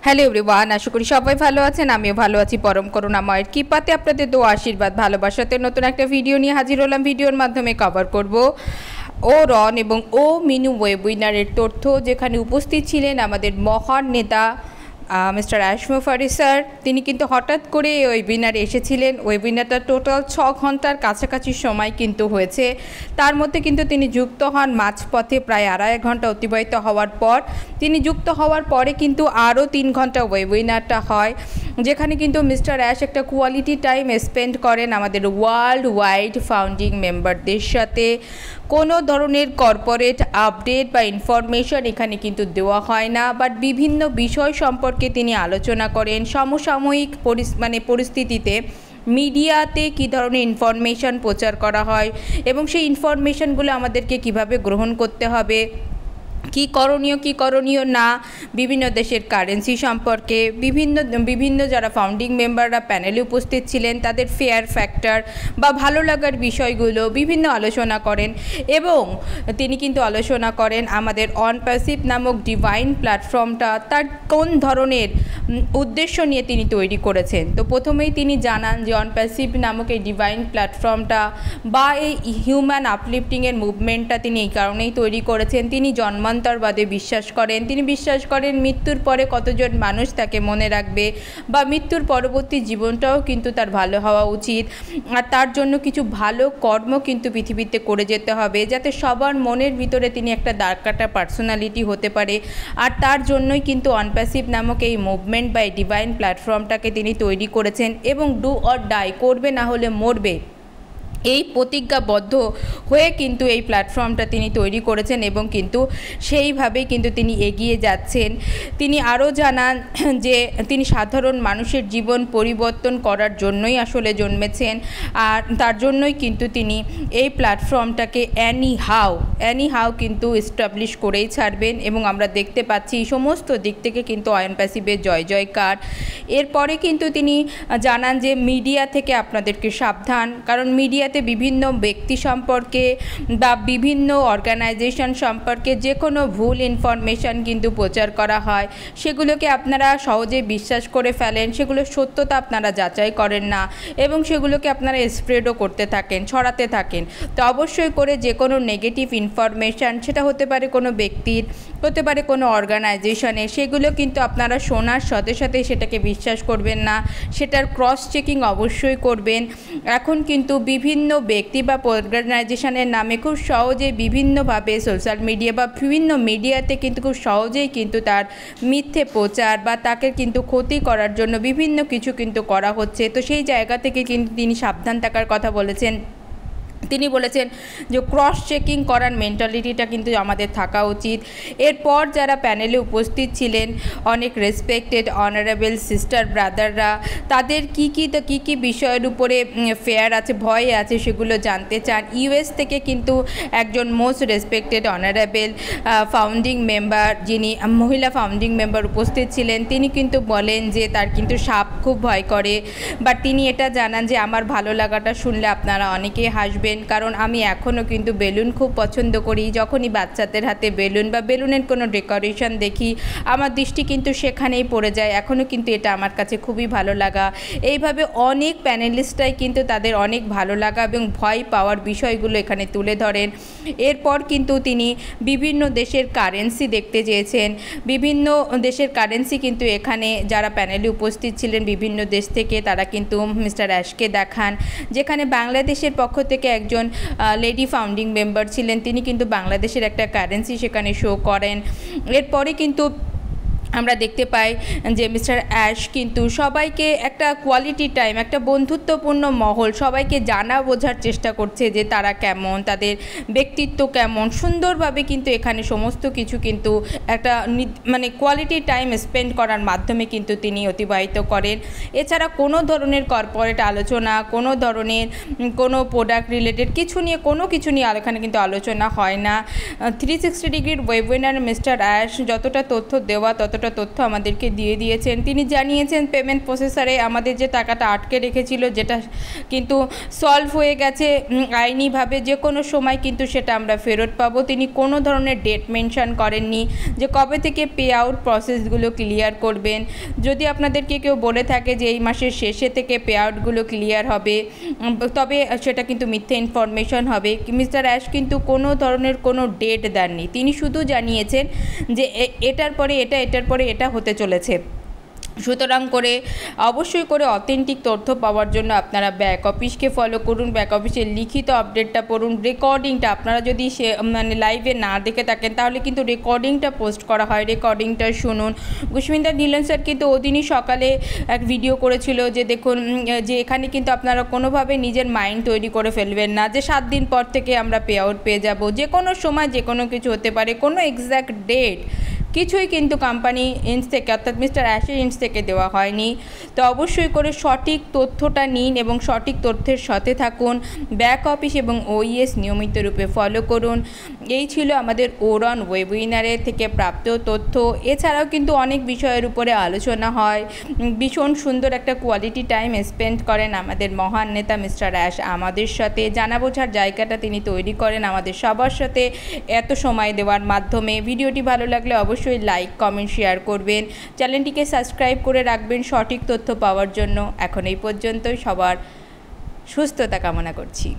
Hello everyone, আশা করি সবাই ভালো আছেন। আমিও ভালো আছি পরম করুণাময়ের কৃপাতে। আপনাদের দোয়া আশীর্বাদ ভালোবাসাতে নতুন একটা ভিডিও নিয়ে হাজির হলাম। ভিডিওর মাধ্যমে কভার করব ও রন এবং ও মিনু ওয়েবিনারের তথ্য, যেখানে উপস্থিত ছিলেন আমাদের মহান নেতা মিস্টার অ্যাশ মুফারি স্যার। তিনি কিন্তু হঠাৎ করে এই ওয়েবিনারে এসেছিলেন। ওয়েবিনারটা টোটাল 6 ঘন্টার কাছাকাছি সময় কিন্তু হয়েছে। তার মধ্যে কিন্তু তিনি যুক্ত হন মাঝপথে, প্রায় 2.5 ঘন্টা অতিবাহিত হওয়ার পর। তিনি যুক্ত হওয়ার পরে কিন্তু আরও 3 ঘন্টা ওয়েবিনারটা হয়, যেখানে কিন্তু মিস্টার অ্যাশ একটা কোয়ালিটি টাইম স্পেন্ড করেন আমাদের ওয়ার্ল্ড ওয়াইড ফাউন্ডিং মেম্বারদের সাথে। কোনো ধরনের কর্পোরেট আপডেট বা ইনফরমেশন এখানে কিন্তু দেওয়া হয় না, বাট বিভিন্ন বিষয় সম্পর্কে তিনি আলোচনা করেন। সমসাময়িক পরিস্থিতিতে মিডিয়াতে কী ধরনের ইনফরমেশন প্রচার করা হয় এবং সেই ইনফরমেশনগুলো আমাদেরকে কিভাবে গ্রহণ করতে হবে, কী করণীয় না, বিভিন্ন দেশের কারেন্সি সম্পর্কে বিভিন্ন যারা ফাউন্ডিং মেম্বাররা প্যানেলে উপস্থিত ছিলেন তাদের ফেয়ার ফ্যাক্টর বা ভালো লাগার বিষয়গুলো বিভিন্ন আলোচনা করেন। এবং তিনি কিন্তু আলোচনা করেন আমাদের অন প্যাসিভ নামক ডিভাইন প্ল্যাটফর্মটা তার কোন ধরনের উদ্দেশ্য নিয়ে তিনি তৈরি করেছেন। তো প্রথমেই তিনি জানান যে অন প্যাসিভ নামক এই ডিভাইন প্ল্যাটফর্মটা বা এই হিউম্যান আপলিফটিংয়ের মুভমেন্টটা তিনি এই কারণেই তৈরি করেছেন। তিনি জন্মান্তরবাদে বিশ্বাস করেন। তিনি বিশ্বাস করেন মৃত্যুর পরে কতজন মানুষ তাকে মনে রাখবে বা মৃত্যুর পরবর্তী জীবনটাও কিন্তু তার ভালো হওয়া উচিত। আর তার জন্য কিছু ভালো কর্ম কিন্তু পৃথিবীতে করে যেতে হবে, যাতে সবার মনের ভিতরে তিনি একটা দাগ কাটা পার্সোনালিটি হতে পারে। আর তার জন্যই কিন্তু অনপ্যাসিভ নামক এই মুভমেন্ট বা এই ডিভাইন প্ল্যাটফর্মটাকে তিনি তৈরি করেছেন। এবং ডু অর ডাই, করবে না হলে মরবে, এই প্রতিজ্ঞাবদ্ধ হয়ে কিন্তু এই প্ল্যাটফর্মটা তিনি তৈরি করেছেন এবং কিন্তু সেইভাবেই কিন্তু তিনি এগিয়ে যাচ্ছেন। তিনি আরও জানান যে তিনি সাধারণ মানুষের জীবন পরিবর্তন করার জন্যই আসলে জন্মেছেন, আর তার জন্যই কিন্তু তিনি এই প্ল্যাটফর্মটাকে এনি হাউ কিন্তু এস্টাবলিশ করেই ছাড়বেন। এবং আমরা দেখতে পাচ্ছি সমস্ত দিক থেকে কিন্তু অয়ন প্যাসিভের জয় জয়কার। এরপরে কিন্তু তিনি জানান যে মিডিয়া থেকে আপনাদেরকে সাবধান, কারণ মিডিয়াতে বিভিন্ন ব্যক্তি সম্পর্কে বা বিভিন্ন অর্গানাইজেশন সম্পর্কে যে কোনো ভুল ইনফরমেশন কিন্তু প্রচার করা হয়, সেগুলোকে আপনারা সহজে বিশ্বাস করে ফেলেন, সেগুলো সত্যতা আপনারা যাচাই করেন না এবং সেগুলোকে আপনারা স্প্রেডও করতে থাকেন, ছড়াতে থাকেন। তো অবশ্যই করে যে কোনো নেগেটিভ ইনফরমেশান, সেটা হতে পারে কোনো ব্যক্তির, হতে পারে কোনো অর্গানাইজেশনের, সেগুলো কিন্তু আপনারা শোনার সাথে সাথে সেটাকে বিশ্বাস করবেন না, সেটার ক্রস চেকিং অবশ্যই করবেন। এখন কিন্তু বিভিন্ন ব্যক্তি বা অর্গানাইজেশনের নামে খুব সহজেই বিভিন্নভাবে সোশ্যাল মিডিয়া বা বিভিন্ন মিডিয়াতে কিন্তু খুব সহজেই কিন্তু তার মিথ্যে প্রচার বা তাকে কিন্তু ক্ষতি করার জন্য বিভিন্ন কিছু কিন্তু করা হচ্ছে। তো সেই জায়গা থেকে কিন্তু তিনি সাবধান থাকার কথা বলেছেন। তিনি বলেছেন যে ক্রস চেকিং করার মেন্টালিটিটা কিন্তু আমাদের থাকা উচিত। এরপর যারা প্যানেলে উপস্থিত ছিলেন, অনেক রেসপেক্টেড অনারেবল সিস্টার ব্রাদাররা, তাদের কী কী বিষয়ের উপরে ফেয়ার আছে, ভয় আছে, সেগুলো জানতে চান। ইউএস থেকে কিন্তু একজন most respected honourable founding member, যিনি মহিলা ফাউন্ডিং মেম্বার উপস্থিত ছিলেন, তিনি কিন্তু বলেন যে তার কিন্তু সাপ খুব ভয় করে। বাট তিনি এটা জানান যে আমার ভালো লাগাটা শুনলে আপনারা অনেকেই হাসবেন, কারণ আমি এখনও কিন্তু বেলুন খুব পছন্দ করি। যখনই বাচ্চাদের হাতে বেলুন বা বেলুনের কোনো ডেকোরেশন দেখি, আমার দৃষ্টি কিন্তু সেখানেই পড়ে যায়। এখনও কিন্তু এটা আমার কাছে খুবই ভালো লাগা। এইভাবে অনেক প্যানেলিস্টরাই কিন্তু তাদের অনেক ভালো লাগা এবং ভয় পাওয়ার বিষয়গুলো এখানে তুলে ধরেন। এরপর কিন্তু তিনি বিভিন্ন দেশের কারেন্সি দেখতে চেয়েছেন। বিভিন্ন দেশের কারেন্সি কিন্তু এখানে যারা প্যানেলে উপস্থিত ছিলেন বিভিন্ন দেশ থেকে, তারা কিন্তু মিস্টার অ্যাশকে দেখান। যেখানে বাংলাদেশের পক্ষ থেকে একজন লেডি ফাউন্ডিং মেম্বার ছিলেন, তিনি কিন্তু বাংলাদেশের একটা কারেন্সি সেখানে শো করেন। এরপরে কিন্তু আমরা দেখতে পাই যে মিস্টার অ্যাশ কিন্তু সবাইকে একটা কোয়ালিটি টাইম, একটা বন্ধুত্বপূর্ণ মহল, সবাইকে জানা বোঝার চেষ্টা করছে যে তারা কেমন, তাদের ব্যক্তিত্ব কেমন, সুন্দরভাবে কিন্তু এখানে সমস্ত কিছু কিন্তু একটা কোয়ালিটি টাইম স্পেন্ড করার মাধ্যমে কিন্তু তিনি অতিবাহিত করেন। এছাড়া কোনো ধরনের কর্পোরেট আলোচনা, কোনো ধরনের কোনো প্রোডাক্ট রিলেটেড কিছু নিয়ে এখানে কিন্তু আলোচনা হয় না। 360 ডিগ্রির ওয়েবিনার মিস্টার অ্যাশ যতটা তথ্য দেওয়া ততটা এতটা তথ্য আমাদেরকে দিয়ে দিয়েছেন। তিনি জানিয়েছেন পেমেন্ট প্রসেসরে আমাদের যে টাকাটা আটকে রেখেছিল, যেটা কিন্তু সলভ হয়ে গেছে আইনিভাবে, যে কোনো সময় কিন্তু সেটা আমরা ফেরত পাবো। তিনি কোনো ধরনের ডেট মেনশন করেননি যে কবে থেকে পে আউট প্রসেসগুলো ক্লিয়ার করবেন। যদি আপনাদেরকে কেউ বলে থাকে যে এই মাসের শেষে থেকে পে আউটগুলো ক্লিয়ার হবে, তবে সেটা কিন্তু মিথ্যে ইনফরমেশন হবে। মিস্টার অ্যাশ কিন্তু কোনো ধরনের কোনো ডেট দেননি, তিনি শুধু জানিয়েছেন যে এটার পরে এটা, এটার পরে এটা হতে চলেছে। সুতরাং করে অবশ্যই করে অথেন্টিক তথ্য পাওয়ার জন্য আপনারা ব্যাক অফিসকে ফলো করুন, ব্যাক অফিসের লিখিত আপডেটটা পড়ুন, রেকর্ডিংটা আপনারা যদি মানে লাইভে না দেখে থাকেন তাহলে কিন্তু রেকর্ডিংটা পোস্ট করা হয়, রেকর্ডিংটা শুনুন। গুশমিন্দর নীলন স্যার কিন্তু ওদিনই সকালে এক ভিডিও করেছিল যে দেখুন যে এখানে কিন্তু আপনারা কোনোভাবে নিজের মাইন্ড তৈরি করে ফেলবেন না যে 7 দিন পর থেকে আমরা পে আউট পেয়ে যাব। যে কোনো সময় যে কোনো কিছু হতে পারে, কোনো এক্স্যাক্ট ডেট কিছুই কিন্তু কোম্পানি ইন্স থেকে অর্থাৎ মিস্টার অ্যাশের ইন্স থেকে দেওয়া হয়নি। তো অবশ্যই করে সঠিক তথ্যটা নিন এবং সঠিক তথ্যের সাথে থাকুন। ব্যাক অফিস এবং ওইএস নিয়মিত রূপে ফলো করুন। এই ছিল আমাদের ওরন ওয়েবিনারের থেকে প্রাপ্ত তথ্য। এছাড়াও কিন্তু অনেক বিষয়ের উপরে আলোচনা হয়। ভীষণ সুন্দর একটা কোয়ালিটি টাইম স্পেন্ড করেন আমাদের মহান নেতা মিস্টার অ্যাশ আমাদের সাথে। জানা বোঝার জায়গাটা তিনি তৈরি করেন আমাদের সবার সাথে এত সময় দেওয়ার মাধ্যমে। ভিডিওটি ভালো লাগলে অবশ্যই লাইক, কমেন্ট, শেয়ার করবেন। চ্যানেলটিকে সাবস্ক্রাইব করে রাখবেন সঠিক তথ্য পাওয়ার জন্য। এখন এই পর্যন্তই, সবার সুস্থতা কামনা করছি।